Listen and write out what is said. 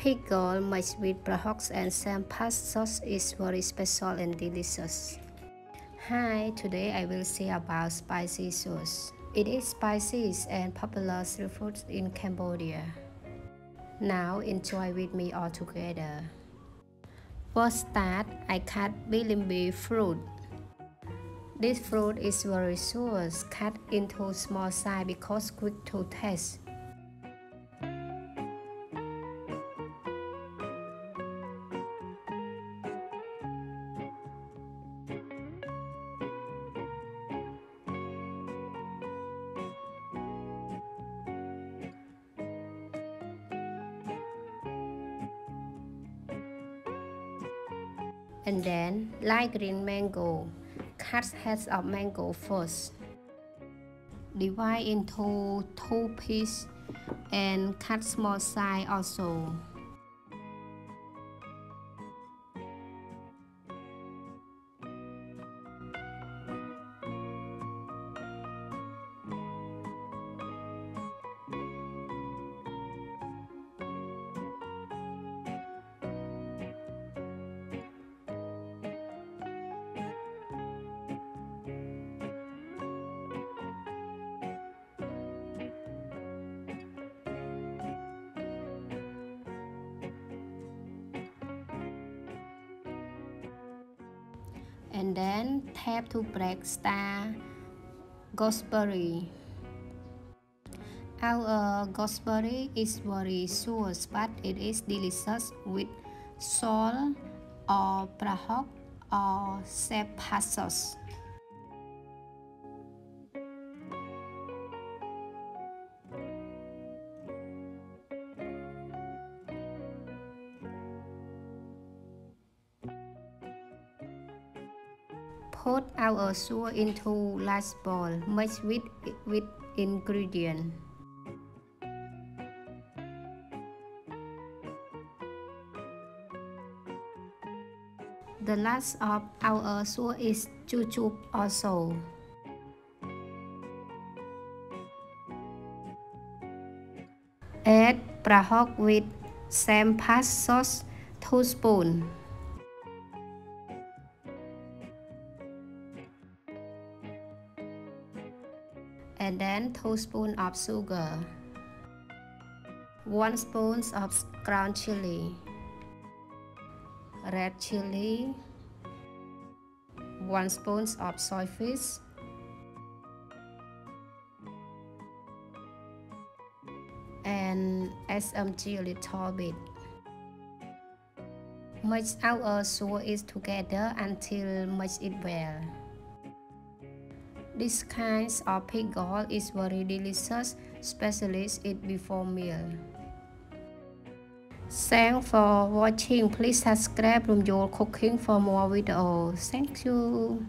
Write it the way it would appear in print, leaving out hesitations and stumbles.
Pickle mixed with Prahok and Chanra sauce is very special and delicious. Hi, today I will say about spicy sauce. It is spicy and popular street food in Cambodia. Now enjoy with me all together. First start, I cut Bilimbi fruit. This fruit is very sour, cut into small size because quick to taste. And then, like green mango, cut heads of mango first. Divide into 2 pieces and cut small size also. And then tap to break star gooseberry. Our gooseberry is very sour, but it is delicious with salt or Prahok or Chanra sauce. Put our sauce into large bowl, mix with ingredient. The last of our sauce is Jujube also. Add Prahok with Chanra sauce 2 spoons. And then 2 spoons of sugar, 1 spoon of ground chili, red chili, 1 spoon of soy fish, and SMG a little bit. Mix our sauce together until mix it well. This kind of pickle is very delicious, especially eat before meal. Thanks for watching. Please subscribe Romyol Cooking for more videos. Thank you.